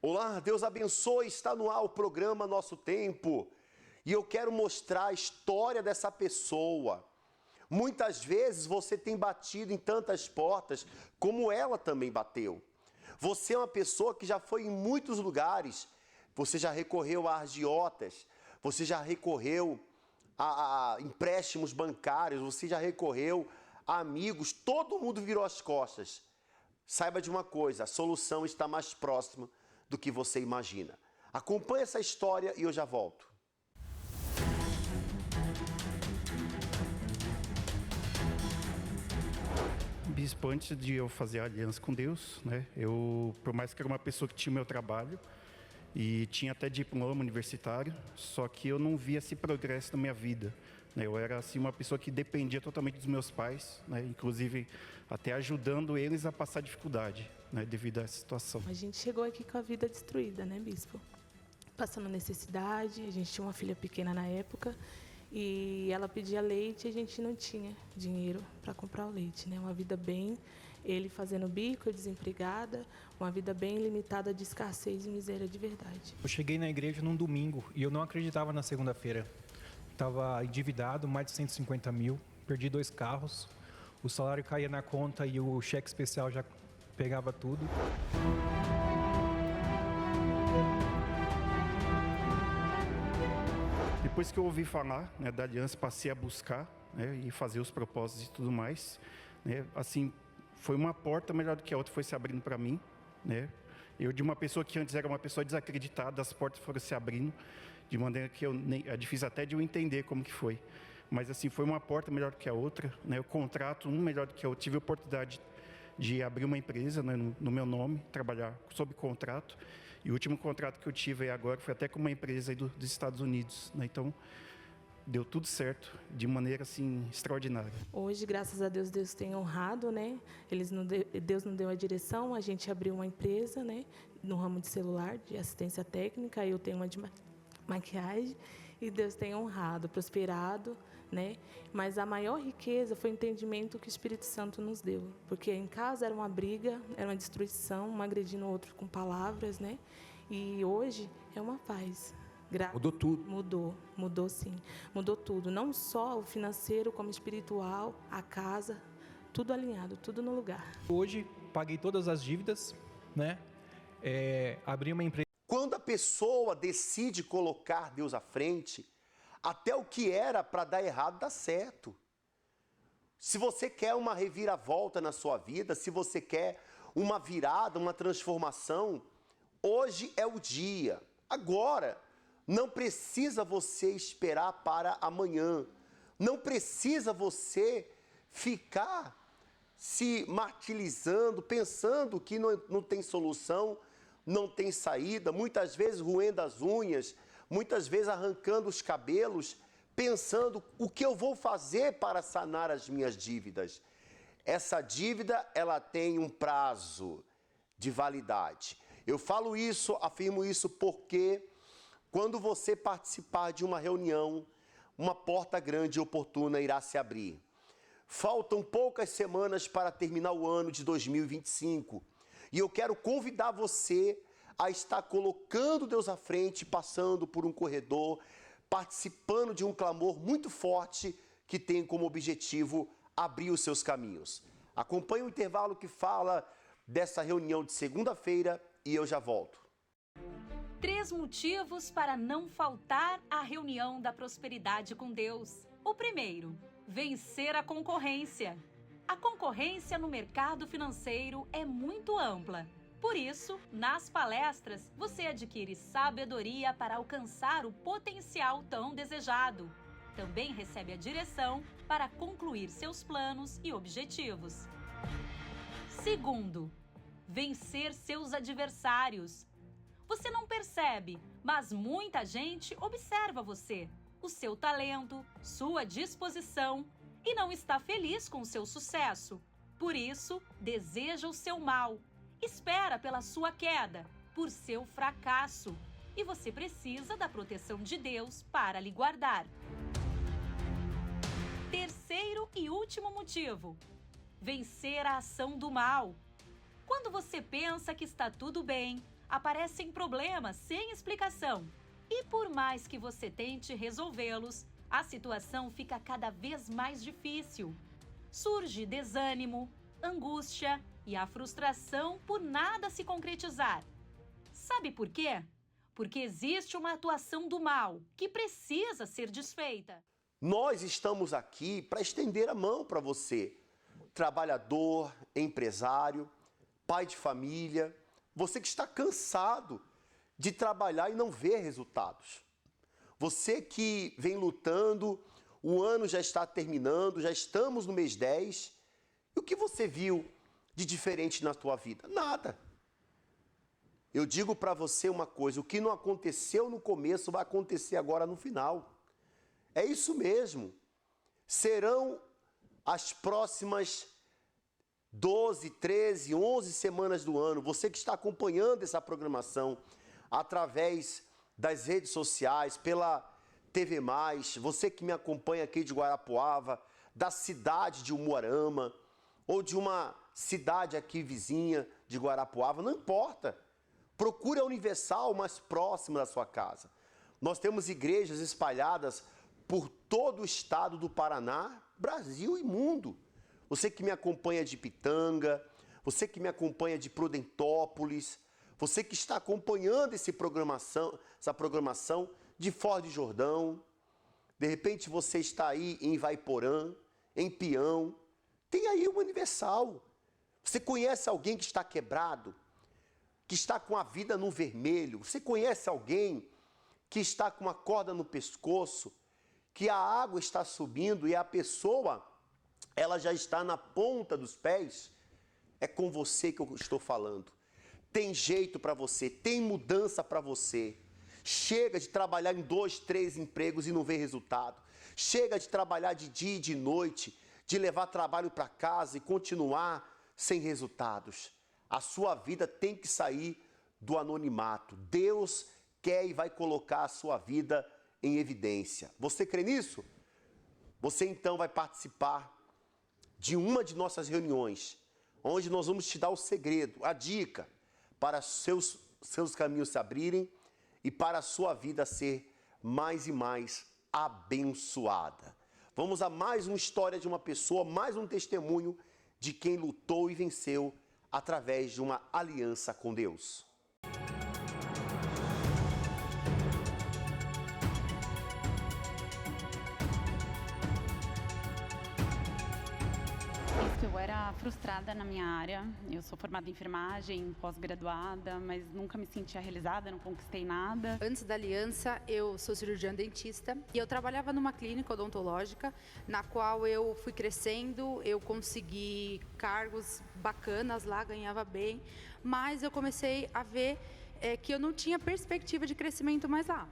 Olá, Deus abençoe, está no ar o programa Nosso Tempo. E eu quero mostrar a história dessa pessoa. Muitas vezes você tem batido em tantas portas como ela também bateu. Você é uma pessoa que já foi em muitos lugares. Você já recorreu a agiotas, você já recorreu a empréstimos bancários, você já recorreu a amigos, todo mundo virou as costas. Saiba de uma coisa, a solução está mais próxima do que você imagina. Acompanhe essa história e eu já volto. Bispo, antes de eu fazer a aliança com Deus, por mais que era uma pessoa que tinha o meu trabalho e tinha até diploma universitário, só que eu não via esse progresso na minha vida. Eu era assim uma pessoa que dependia totalmente dos meus pais, inclusive até ajudando eles a passar dificuldade, devido a essa situação. A gente chegou aqui com a vida destruída, Bispo? Passando necessidade, a gente tinha uma filha pequena na época e ela pedia leite e a gente não tinha dinheiro para comprar o leite, Uma vida bem, ele fazendo bico, eu desempregada, uma vida bem limitada de escassez e miséria de verdade. Eu cheguei na igreja num domingo e eu não acreditava na segunda-feira. Estava endividado, mais de 150 mil, perdi 2 carros, o salário caía na conta e o cheque especial já pegava tudo. Depois que eu ouvi falar da aliança, passei a buscar e fazer os propósitos e tudo mais. Assim, foi uma porta melhor do que a outra, foi se abrindo para mim. Eu, de uma pessoa que antes era uma pessoa desacreditada, as portas foram se abrindo, de maneira que é difícil até de eu entender como que foi. Mas assim, foi uma porta melhor do que a outra, o contrato, um melhor do que a outra. Tive a oportunidade de abrir uma empresa no meu nome, trabalhar sob contrato. E o último contrato que eu tive agora foi até com uma empresa aí dos Estados Unidos. Então, deu tudo certo, de maneira assim extraordinária. Hoje, graças a Deus, Deus tem honrado, Deus nos deu a direção, a gente abriu uma empresa, no ramo de celular, de assistência técnica, eu tenho uma de maquiagem, e Deus tem honrado, prosperado, Mas a maior riqueza foi o entendimento que o Espírito Santo nos deu, porque em casa era uma briga, era uma destruição, um agredindo o outro com palavras, E hoje é uma paz. Mudou tudo. Mudou sim. Mudou tudo. Não só o financeiro, como o espiritual, a casa, tudo alinhado, tudo no lugar. Hoje, paguei todas as dívidas, abri uma empresa. Quando a pessoa decide colocar Deus à frente, até o que era para dar errado dá certo. Se você quer uma reviravolta na sua vida, se você quer uma virada, uma transformação, hoje é o dia. Agora. Não precisa você esperar para amanhã. Não precisa você ficar se martirizando, pensando que não tem solução, não tem saída, muitas vezes roendo as unhas, muitas vezes arrancando os cabelos, pensando o que eu vou fazer para sanar as minhas dívidas. Essa dívida, ela tem um prazo de validade. Eu falo isso, afirmo isso porque quando você participar de uma reunião, uma porta grande e oportuna irá se abrir. Faltam poucas semanas para terminar o ano de 2025 e eu quero convidar você a estar colocando Deus à frente, passando por um corredor, participando de um clamor muito forte que tem como objetivo abrir os seus caminhos. Acompanhe o intervalo que fala dessa reunião de segunda-feira e eu já volto. 3 motivos para não faltar à reunião da prosperidade com Deus. O primeiro, vencer a concorrência. A concorrência no mercado financeiro é muito ampla. Por isso, nas palestras, você adquire sabedoria para alcançar o potencial tão desejado. Também recebe a direção para concluir seus planos e objetivos. Segundo, vencer seus adversários. Você não percebe, mas muita gente observa você, o seu talento, sua disposição e não está feliz com o seu sucesso. Por isso, deseja o seu mal, espera pela sua queda, por seu fracasso. E você precisa da proteção de Deus para lhe guardar. Terceiro e último motivo: vencer a ação do mal. Quando você pensa que está tudo bem, aparecem problemas sem explicação. E por mais que você tente resolvê-los, a situação fica cada vez mais difícil. Surge desânimo, angústia e a frustração por nada se concretizar. Sabe por quê? Porque existe uma atuação do mal que precisa ser desfeita. Nós estamos aqui para estender a mão para você, trabalhador, empresário, pai de família, você que está cansado de trabalhar e não ver resultados. Você que vem lutando, o ano já está terminando, já estamos no mês 10. E o que você viu de diferente na tua vida? Nada. Eu digo para você uma coisa, o que não aconteceu no começo vai acontecer agora no final. É isso mesmo. Serão as próximas 12, 13, 11 semanas do ano. Você que está acompanhando essa programação através das redes sociais, pela TV+, você que me acompanha aqui de Guarapuava, da cidade de Umuarama, ou de uma cidade aqui vizinha de Guarapuava, não importa. Procure a Universal mais próxima da sua casa. Nós temos igrejas espalhadas por todo o estado do Paraná, Brasil e mundo. Você que me acompanha de Pitanga, você que me acompanha de Prudentópolis, você que está acompanhando essa programação de Foz do Jordão, de repente você está aí em Ivaiporã, em Peão, tem aí uma Universal. Você conhece alguém que está quebrado, que está com a vida no vermelho? Você conhece alguém que está com uma corda no pescoço, que a água está subindo e a pessoa, ela já está na ponta dos pés? É com você que eu estou falando. Tem jeito para você, tem mudança para você. Chega de trabalhar em 2, 3 empregos e não ver resultado. Chega de trabalhar de dia e de noite, de levar trabalho para casa e continuar sem resultados. A sua vida tem que sair do anonimato. Deus quer e vai colocar a sua vida em evidência. Você crê nisso? Você então vai participar de uma de nossas reuniões, onde nós vamos te dar o segredo, a dica, para seus caminhos se abrirem e para a sua vida ser mais e mais abençoada. Vamos a mais uma história de uma pessoa, mais um testemunho de quem lutou e venceu através de uma aliança com Deus. Eu era frustrada na minha área. Eu sou formada em enfermagem, pós-graduada, mas nunca me sentia realizada, não conquistei nada. Antes da aliança, eu sou cirurgiã dentista e eu trabalhava numa clínica odontológica, na qual eu fui crescendo, eu consegui cargos bacanas lá, ganhava bem, mas eu comecei a ver que eu não tinha perspectiva de crescimento mais lá.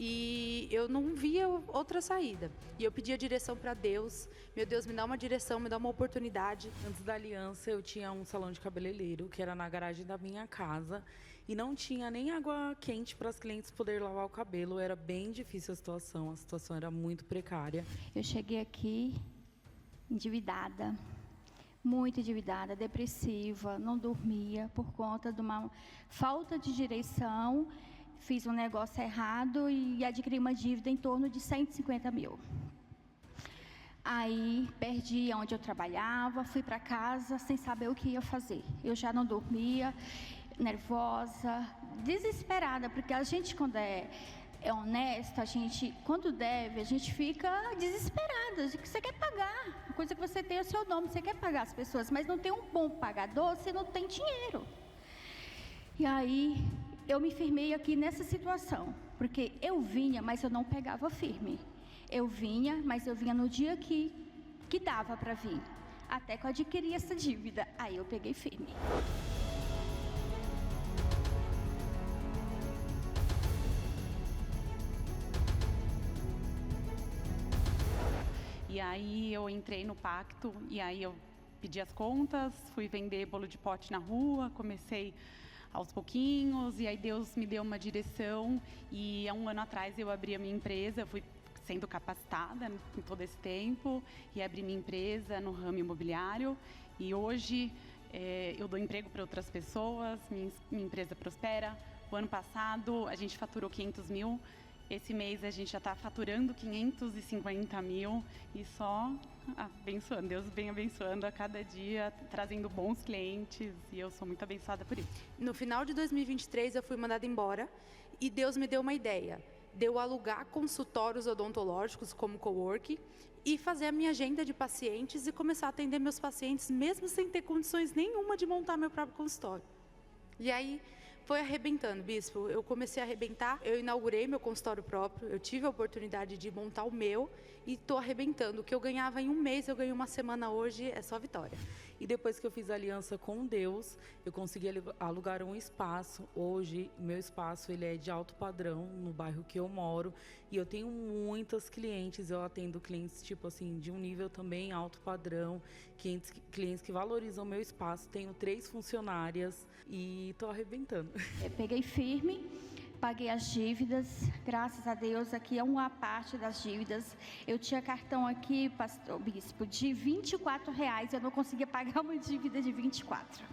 E eu não via outra saída. E eu pedi a direção para Deus. Meu Deus, me dá uma direção, me dá uma oportunidade. Antes da aliança, eu tinha um salão de cabeleireiro, que era na garagem da minha casa. E não tinha nem água quente para as clientes poderem lavar o cabelo. Era bem difícil a situação era muito precária. Eu cheguei aqui endividada, muito endividada, depressiva, não dormia por conta de uma falta de direção. Fiz um negócio errado e adquiri uma dívida em torno de 150 mil. Aí, perdi onde eu trabalhava, fui para casa sem saber o que ia fazer. Eu já não dormia, nervosa, desesperada, porque a gente, quando é honesto, quando deve, a gente fica desesperada. Você quer pagar, a coisa que você tem é o seu nome, você quer pagar as pessoas, mas não tem um bom pagador, você não tem dinheiro. E aí, eu me firmei aqui nessa situação, porque eu vinha, mas eu não pegava firme. Eu vinha, mas eu vinha no dia que dava para vir, até que eu adquiri essa dívida. Aí eu peguei firme. E aí eu entrei no pacto, e aí eu pedi as contas, fui vender bolo de pote na rua, comecei aos pouquinhos, e aí Deus me deu uma direção, e há um ano atrás eu abri a minha empresa, fui sendo capacitada em todo esse tempo, e abri minha empresa no ramo imobiliário, e hoje eu dou emprego para outras pessoas, minha empresa prospera. O ano passado a gente faturou 500 mil, esse mês a gente já está faturando 550 mil e só abençoando. Deus vem abençoando a cada dia, trazendo bons clientes e eu sou muito abençoada por isso. No final de 2023 eu fui mandada embora e Deus me deu uma ideia. De eu alugar consultórios odontológicos como coworking e fazer a minha agenda de pacientes e começar a atender meus pacientes mesmo sem ter condições nenhuma de montar meu próprio consultório. E aí foi arrebentando, bispo. Eu comecei a arrebentar, eu inaugurei meu consultório próprio, eu tive a oportunidade de montar o meu e estou arrebentando. O que eu ganhava em um mês, eu ganho uma semana hoje, é só vitória. E depois que eu fiz aliança com Deus, eu consegui alugar um espaço. Hoje, meu espaço ele é de alto padrão no bairro que eu moro. E eu tenho muitas clientes, eu atendo clientes tipo assim, de um nível também alto padrão, clientes que valorizam meu espaço. Tenho 3 funcionárias e estou arrebentando. Eu peguei firme, paguei as dívidas, graças a Deus, aqui é uma parte das dívidas. Eu tinha cartão aqui, pastor bispo, de R$24, eu não conseguia pagar uma dívida de 24.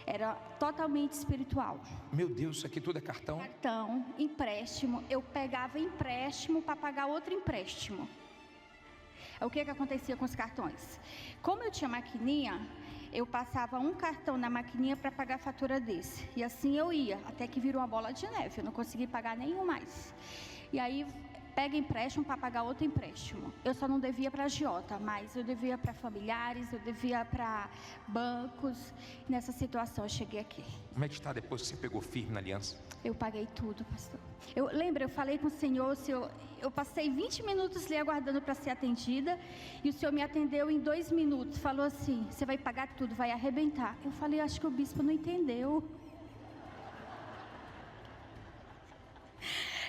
Era totalmente espiritual. Meu Deus, isso aqui tudo é cartão? Cartão, empréstimo, eu pegava empréstimo para pagar outro empréstimo. O que acontecia com os cartões? Como eu tinha maquininha, eu passava um cartão na maquininha para pagar a fatura desse. E assim eu ia, até que virou uma bola de neve. Eu não consegui pagar nenhum mais. E aí, pega empréstimo para pagar outro empréstimo. Eu só não devia para agiota, mas eu devia para familiares, eu devia para bancos. Nessa situação, eu cheguei aqui. Como é que está depois que você pegou firme na aliança? Eu paguei tudo, pastor. Eu falei com o Senhor, eu passei 20 minutos ali aguardando para ser atendida, e o Senhor me atendeu em 2 minutos, falou assim, você vai pagar tudo, vai arrebentar. Eu falei, acho que o bispo não entendeu.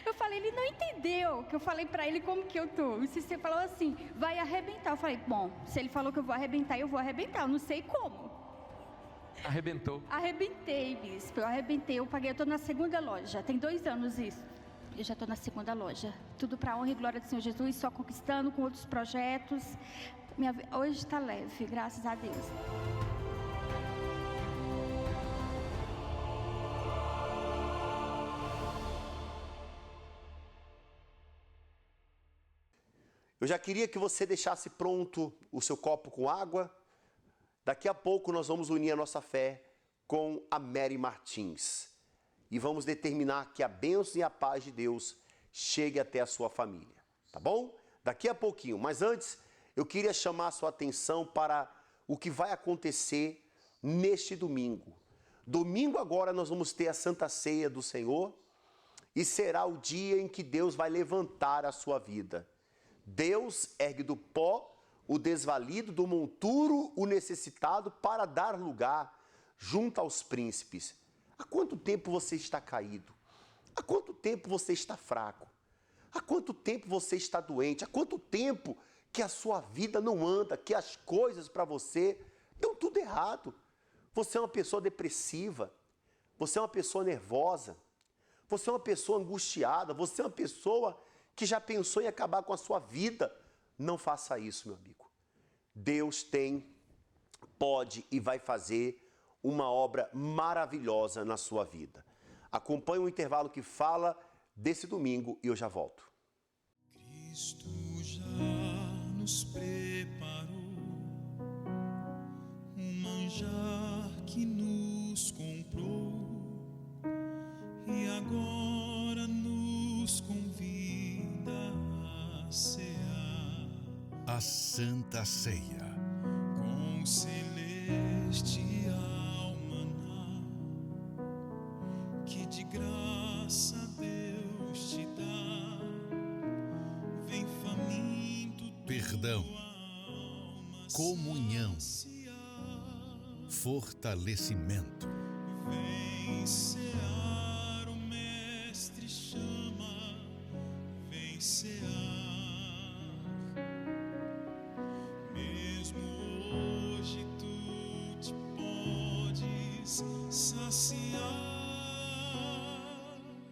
Eu falei, ele não entendeu, que eu falei para ele como que eu tô. E você falou assim, vai arrebentar. Eu falei, bom, se ele falou que eu vou arrebentar, eu não sei como. Arrebentou. Arrebentei, bispo, eu arrebentei, eu paguei, eu tô na 2ª loja, tem 2 anos isso. Eu já tô na 2ª loja, tudo para honra e glória do Senhor Jesus, só conquistando com outros projetos. Hoje está leve, graças a Deus. Eu já queria que você deixasse pronto o seu copo com água. Daqui a pouco nós vamos unir a nossa fé com a Mary Martins e vamos determinar que a bênção e a paz de Deus chegue até a sua família, tá bom? Daqui a pouquinho, mas antes eu queria chamar a sua atenção para o que vai acontecer neste domingo. Domingo agora nós vamos ter a Santa Ceia do Senhor e será o dia em que Deus vai levantar a sua vida. Deus ergue do pó o desvalido, do monturo o necessitado, para dar lugar junto aos príncipes. Há quanto tempo você está caído? Há quanto tempo você está fraco? Há quanto tempo você está doente? Há quanto tempo que a sua vida não anda, que as coisas para você dão tudo errado? Você é uma pessoa depressiva, você é uma pessoa nervosa, você é uma pessoa angustiada, você é uma pessoa que já pensou em acabar com a sua vida. Não faça isso, meu amigo. Deus pode e vai fazer uma obra maravilhosa na sua vida. Acompanhe o intervalo que fala desse domingo e eu já volto. Cristo já nos preparou um manjar que nos comprou e agora nos convida a cear. A Santa Ceia. Com celestial maná que de graça Deus te dá, vem faminto Perdão, comunhão, fortalecimento. Vem cear, o Mestre chama, vem cear. Mesmo hoje tu te podes saciar.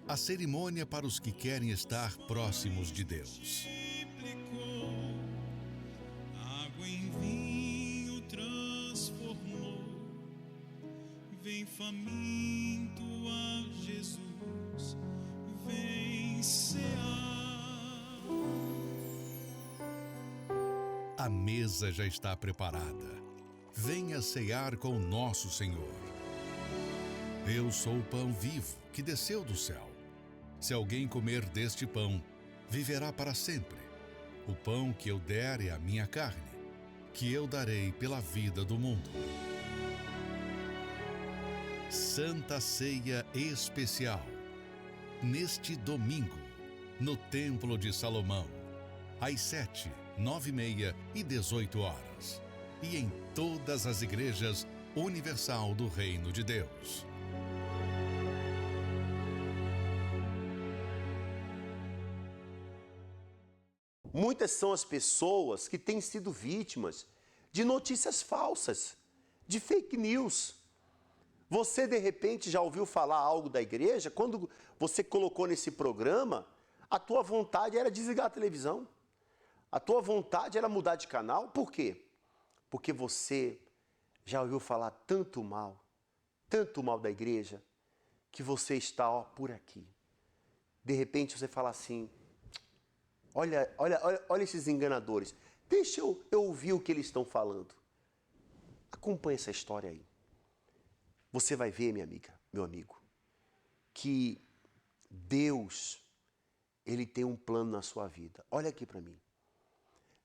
A cerimônia para os que querem estar próximos de Deus. Água em vinho transformou, A mesa já está preparada. Venha cear com o nosso Senhor. Eu sou o pão vivo que desceu do céu. Se alguém comer deste pão, viverá para sempre. O pão que eu der é a minha carne, que eu darei pela vida do mundo. Santa Ceia Especial. Neste domingo, no Templo de Salomão, às 7, 9h30 e 18h. E em todas as igrejas universal do Reino de Deus. Muitas são as pessoas que têm sido vítimas de notícias falsas, de fake news. Você, de repente, já ouviu falar algo da igreja? Quando você colocou nesse programa, a tua vontade era desligar a televisão. A tua vontade era mudar de canal. Por quê? Porque você já ouviu falar tanto mal da igreja, que você está por aqui. De repente você fala assim, olha esses enganadores, deixa eu ouvir o que eles estão falando. Acompanhe essa história aí. Você vai ver, minha amiga, meu amigo, que Deus, Ele tem um plano na sua vida. Olha aqui para mim.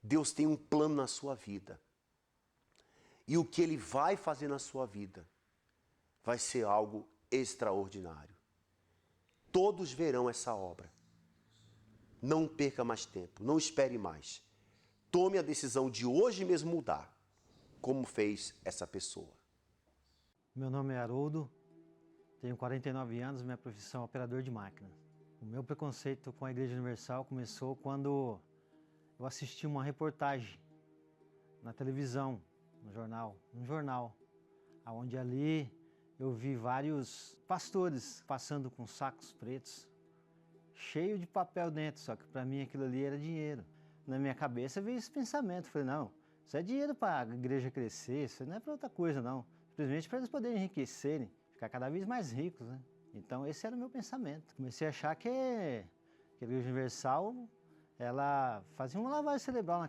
Deus tem um plano na sua vida. E o que Ele vai fazer na sua vida vai ser algo extraordinário. Todos verão essa obra. Não perca mais tempo, não espere mais. Tome a decisão de hoje mesmo mudar, como fez essa pessoa. Meu nome é Haroldo, tenho 49 anos, minha profissão é operador de máquina. O meu preconceito com a Igreja Universal começou quando eu assisti uma reportagem na televisão, num jornal, onde ali eu vi vários pastores passando com sacos pretos, cheio de papel dentro, só que para mim aquilo ali era dinheiro. Na minha cabeça veio esse pensamento, falei, não, isso é dinheiro para a igreja crescer, isso não é para outra coisa não, simplesmente para eles poderem enriquecerem, ficar cada vez mais ricos, né? Então esse era o meu pensamento. Comecei a achar que a Igreja Universal, ela fazia uma lavagem cerebral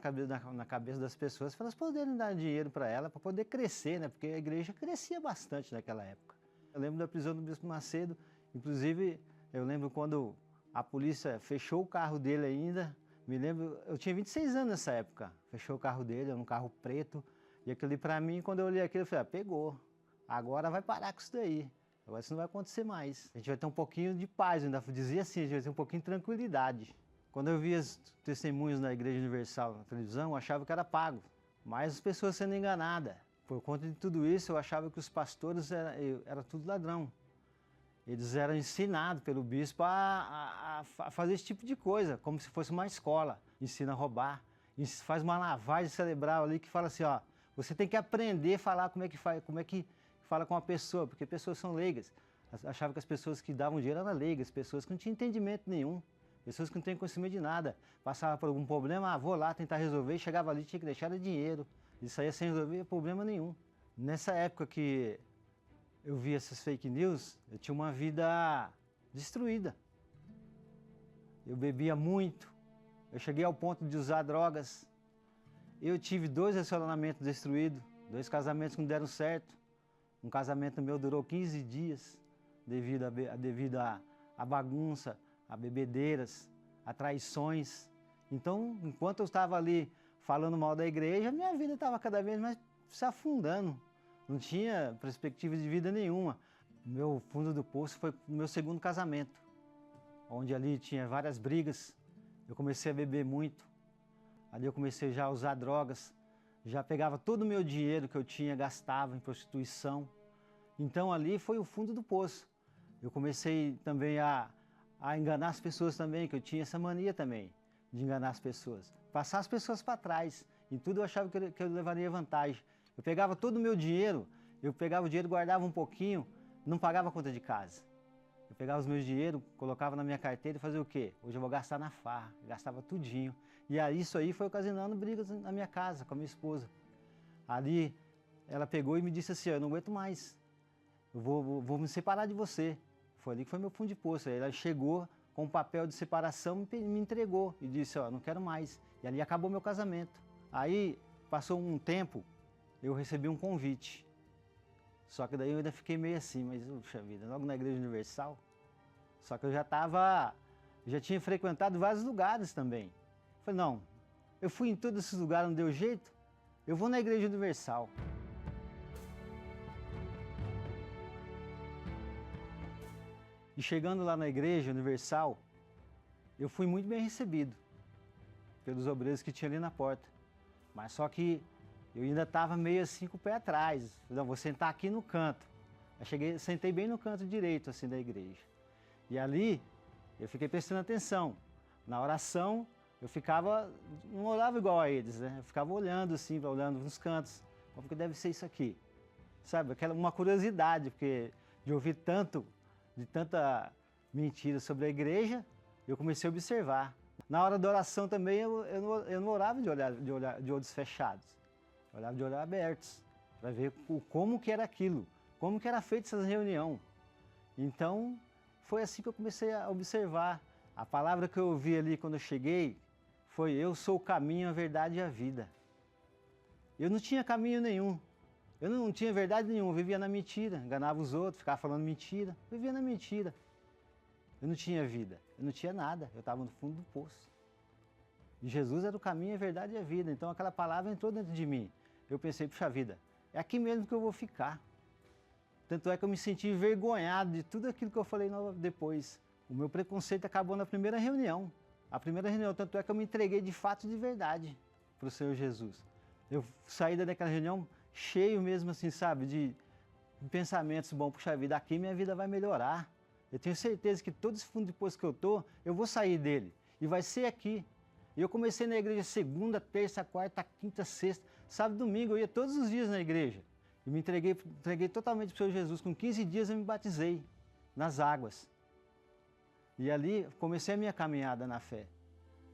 na cabeça das pessoas para elas poderem dar dinheiro para ela, para poder crescer, né? Porque a igreja crescia bastante naquela época. Eu lembro da prisão do Bispo Macedo, inclusive eu lembro quando a polícia fechou o carro dele ainda, me lembro, eu tinha 26 anos nessa época, fechou o carro dele, era um carro preto, e aquilo ali para mim, quando eu olhei aquilo, eu falei, pegou, agora vai parar com isso daí, agora isso não vai acontecer mais. A gente vai ter um pouquinho de paz, eu ainda dizia assim, a gente vai ter um pouquinho de tranquilidade. Quando eu via os testemunhos na Igreja Universal na televisão, eu achava que era pago, mas as pessoas sendo enganadas. Por conta de tudo isso, eu achava que os pastores eram tudo ladrão. Eles eram ensinados pelo bispo a fazer esse tipo de coisa, como se fosse uma escola. Ensina a roubar, faz uma lavagem cerebral ali que fala assim, ó, você tem que aprender a falar como é que fala com a pessoa, porque pessoas são leigas. Achava que as pessoas que davam dinheiro eram leigas, pessoas que não tinham entendimento nenhum. Pessoas que não têm conhecimento de nada, passava por algum problema, vou lá tentar resolver, chegava ali, tinha que deixar o dinheiro. E saía sem resolver problema nenhum. Nessa época que eu via essas fake news, eu tinha uma vida destruída. Eu bebia muito, eu cheguei ao ponto de usar drogas. Eu tive 2 relacionamentos destruídos, 2 casamentos que não deram certo. Um casamento meu durou 15 dias, devido à bagunça, a bebedeiras, a traições. Então, enquanto eu estava ali falando mal da igreja, minha vida estava cada vez mais se afundando. Não tinha perspectiva de vida nenhuma. Meu fundo do poço foi o meu segundo casamento, onde ali tinha várias brigas. Eu comecei a beber muito. Ali eu comecei já a usar drogas. Já pegava todo o meu dinheiro que eu tinha, gastava em prostituição. Então ali foi o fundo do poço. Eu comecei também a enganar as pessoas também, que eu tinha essa mania também, de enganar as pessoas. Passar as pessoas para trás, em tudo eu achava que eu levaria vantagem. Eu pegava todo o meu dinheiro, guardava um pouquinho, não pagava a conta de casa. Eu pegava os meus dinheiro, colocava na minha carteira e fazia o quê? Hoje eu vou gastar na farra, gastava tudinho. E aí isso aí foi ocasionando brigas na minha casa, com a minha esposa. Ali ela pegou e me disse assim, eu não aguento mais, eu vou me separar de você. Foi ali que foi meu fundo de poço. Ela chegou com um papel de separação e me entregou e disse, ó, não quero mais. E ali acabou meu casamento. Aí, passou um tempo, eu recebi um convite. Só que daí eu ainda fiquei meio assim, mas, puxa vida, logo na Igreja Universal. Só que eu já tinha frequentado vários lugares também. Falei, não, eu fui em todos esses lugares, não deu jeito, eu vou na Igreja Universal. E chegando lá na Igreja Universal, eu fui muito bem recebido pelos obreiros que tinha ali na porta. Mas só que eu ainda estava meio assim com o pé atrás. Não, vou sentar aqui no canto. Eu sentei bem no canto direito assim da igreja. E ali eu fiquei prestando atenção. Na oração eu não orava igual a eles, né? Eu ficava olhando assim, olhando nos cantos. Como que deve ser isso aqui? Sabe, uma curiosidade, porque de ouvir tanta mentira sobre a igreja, eu comecei a observar. Na hora da oração também eu não orava de olhos fechados. Eu olhava de olhos abertos, para ver como que era aquilo, como que era feita essa reunião. Então, foi assim que eu comecei a observar. A palavra que eu ouvi ali quando eu cheguei foi: eu sou o caminho, a verdade e a vida. Eu não tinha caminho nenhum, eu não tinha verdade nenhuma, eu vivia na mentira, enganava os outros, ficava falando mentira, vivia na mentira. Eu não tinha vida, eu não tinha nada, eu estava no fundo do poço. E Jesus era o caminho, a verdade e a vida, então aquela palavra entrou dentro de mim. Eu pensei, puxa vida, é aqui mesmo que eu vou ficar. Tanto é que eu me senti envergonhado de tudo aquilo que eu falei depois. O meu preconceito acabou na primeira reunião. A primeira reunião, tanto é que eu me entreguei de fato e de verdade para o Senhor Jesus. Eu saí daquela reunião cheio mesmo assim, sabe, de pensamentos, bom, puxa vida, aqui minha vida vai melhorar. Eu tenho certeza que todo esse fundo de poço que eu vou sair dele. E vai ser aqui. E eu comecei na igreja segunda, terça, quarta, quinta, sexta, sábado, domingo, eu ia todos os dias na igreja. E me entreguei totalmente para o Senhor Jesus. Com 15 dias eu me batizei nas águas. E ali comecei a minha caminhada na fé.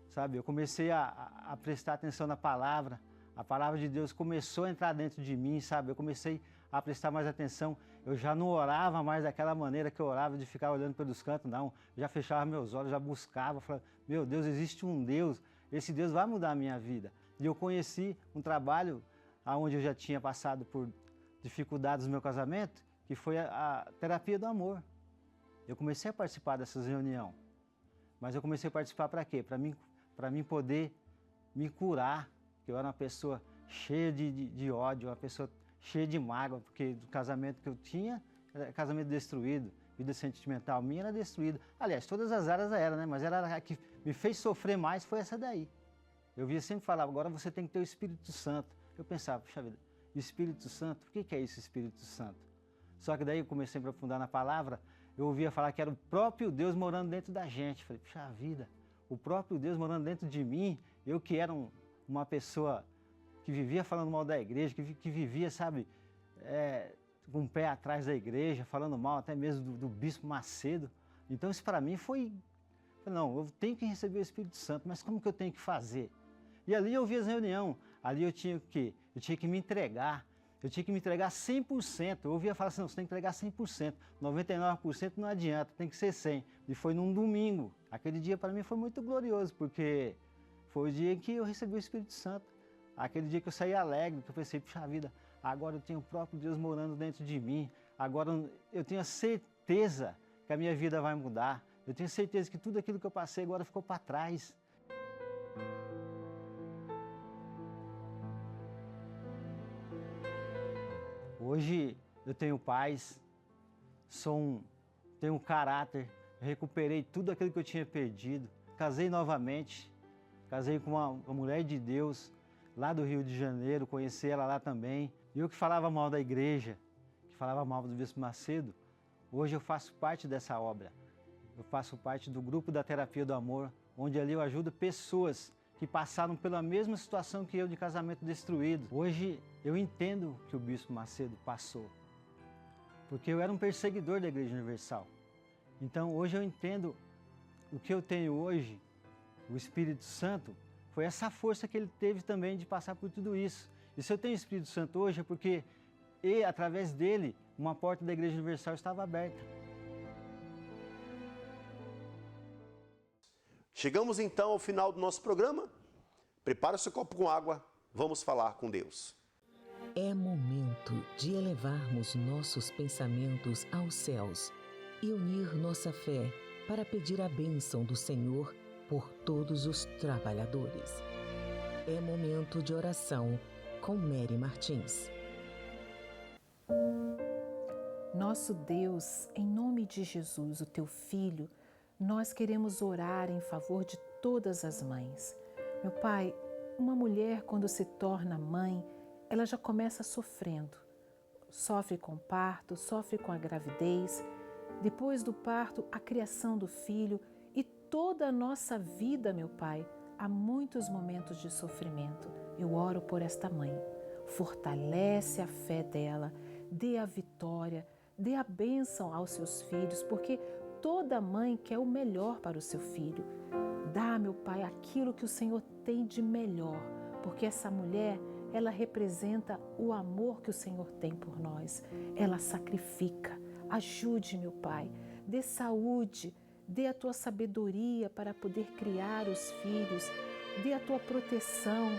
Sabe, eu comecei a prestar atenção na palavra. A palavra de Deus começou a entrar dentro de mim, sabe? Eu comecei a prestar mais atenção. Eu já não orava mais daquela maneira que eu orava, de ficar olhando pelos cantos, não. Eu já fechava meus olhos, já buscava, falava, meu Deus, existe um Deus, esse Deus vai mudar a minha vida. E eu conheci um trabalho onde eu já tinha passado por dificuldades no meu casamento, que foi a terapia do amor. Eu comecei a participar dessas reuniões. Mas eu comecei a participar para quê? Para mim poder me curar, que eu era uma pessoa cheia de ódio, uma pessoa cheia de mágoa, porque do casamento que eu tinha, era casamento destruído, vida sentimental minha era destruída. Aliás, todas as áreas eram, né? Mas era a que me fez sofrer mais, foi essa daí. Eu via sempre falar, agora você tem que ter o Espírito Santo. Eu pensava, puxa vida, o Espírito Santo, o que é isso, Espírito Santo? Só que daí eu comecei a aprofundar na palavra, eu ouvia falar que era o próprio Deus morando dentro da gente. Falei, puxa vida, o próprio Deus morando dentro de mim, eu que era uma pessoa que vivia falando mal da igreja, que vivia, sabe, com o pé atrás da igreja, falando mal até mesmo do bispo Macedo. Então isso para mim foi, não, eu tenho que receber o Espírito Santo, mas como que eu tenho que fazer? E ali eu vi as reuniões, ali eu tinha o quê? Eu tinha que me entregar. Eu tinha que me entregar 100%. Eu ouvia falar assim, não, você tem que entregar 100%. 99% não adianta, tem que ser 100%. E foi num domingo. Aquele dia para mim foi muito glorioso, porque foi o dia em que eu recebi o Espírito Santo. Aquele dia que eu saí alegre, que eu pensei, puxa vida, agora eu tenho o próprio Deus morando dentro de mim. Agora eu tenho a certeza que a minha vida vai mudar. Eu tenho certeza que tudo aquilo que eu passei agora ficou para trás. Hoje eu tenho paz, tenho um caráter, recuperei tudo aquilo que eu tinha perdido, casei novamente, casei com uma mulher de Deus lá do Rio de Janeiro, conheci ela lá também. E eu que falava mal da igreja, que falava mal do bispo Macedo, hoje eu faço parte dessa obra. Eu faço parte do grupo da Terapia do Amor, onde ali eu ajudo pessoas que passaram pela mesma situação que eu de casamento destruído. Hoje eu entendo que o bispo Macedo passou, porque eu era um perseguidor da Igreja Universal. Então hoje eu entendo o que eu tenho hoje, o Espírito Santo, foi essa força que ele teve também de passar por tudo isso. E se eu tenho o Espírito Santo hoje é porque, através dele, uma porta da Igreja Universal estava aberta. Chegamos então ao final do nosso programa. Prepara o seu copo com água, Vamos falar com Deus. É momento de elevarmos nossos pensamentos aos céus e unir nossa fé para pedir a bênção do Senhor por todos os trabalhadores. É momento de oração com Mary Martins. Nosso Deus, em nome de Jesus, o teu Filho, nós queremos orar em favor de todas as mães. Meu Pai, uma mulher quando se torna mãe, ela já começa sofrendo. Sofre com o parto, sofre com a gravidez, depois do parto, a criação do filho e toda a nossa vida, meu Pai, há muitos momentos de sofrimento. Eu oro por esta mãe. Fortalece a fé dela, dê a vitória, dê a bênção aos seus filhos, porque toda mãe quer o melhor para o seu filho. Dá, meu Pai, aquilo que o Senhor tem de melhor, porque essa mulher, ela representa o amor que o Senhor tem por nós. Ela sacrifica. Ajude, meu Pai, dê saúde, dê a tua sabedoria para poder criar os filhos, dê a tua proteção,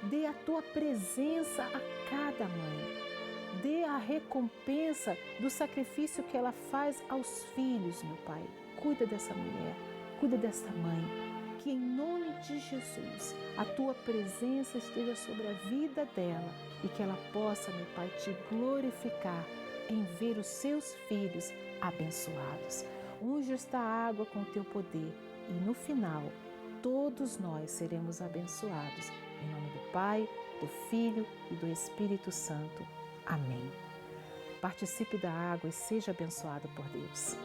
dê a tua presença a cada mãe. Dê a recompensa do sacrifício que ela faz aos filhos, meu Pai. Cuida dessa mulher, cuida dessa mãe. Que em nome de Jesus, a tua presença esteja sobre a vida dela e que ela possa, meu Pai, te glorificar em ver os seus filhos abençoados. Unge esta água com o teu poder e no final, todos nós seremos abençoados. Em nome do Pai, do Filho e do Espírito Santo. Amém. Participe da água e seja abençoado por Deus.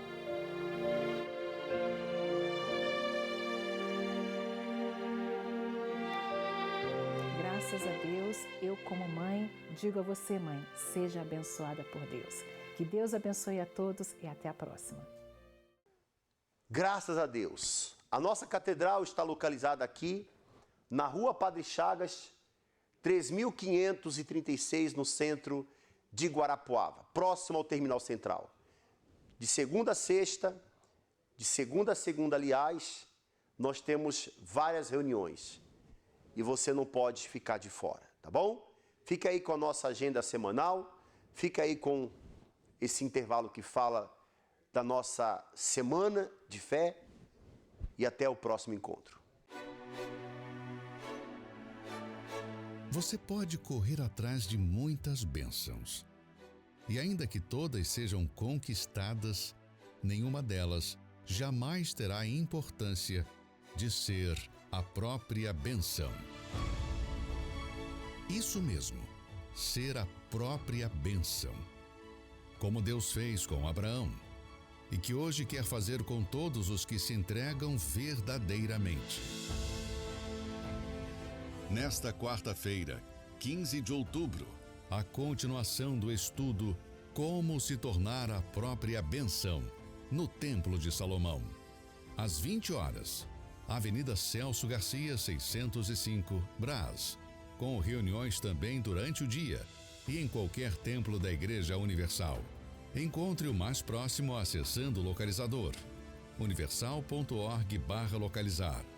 Graças a Deus, eu como mãe, digo a você, mãe, seja abençoada por Deus. Que Deus abençoe a todos e até a próxima. Graças a Deus. A nossa catedral está localizada aqui, na Rua Padre Chagas, 3536, no centro de Guarapuava, próximo ao Terminal Central. De segunda a sexta, de segunda a segunda, aliás, nós temos várias reuniões. E você não pode ficar de fora, tá bom? Fica aí com a nossa agenda semanal, fica aí com esse intervalo que fala da nossa semana de fé e até o próximo encontro. Você pode correr atrás de muitas bênçãos. E ainda que todas sejam conquistadas, nenhuma delas jamais terá a importância de ser a própria bênção. Isso mesmo, ser a própria bênção. Como Deus fez com Abraão, e que hoje quer fazer com todos os que se entregam verdadeiramente. Nesta quarta-feira, 15 de outubro, a continuação do estudo Como se tornar a própria bênção, no Templo de Salomão. Às 20 horas, Avenida Celso Garcia, 605, Brás, com reuniões também durante o dia e em qualquer templo da Igreja Universal. Encontre o mais próximo acessando o localizador universal.org/localizar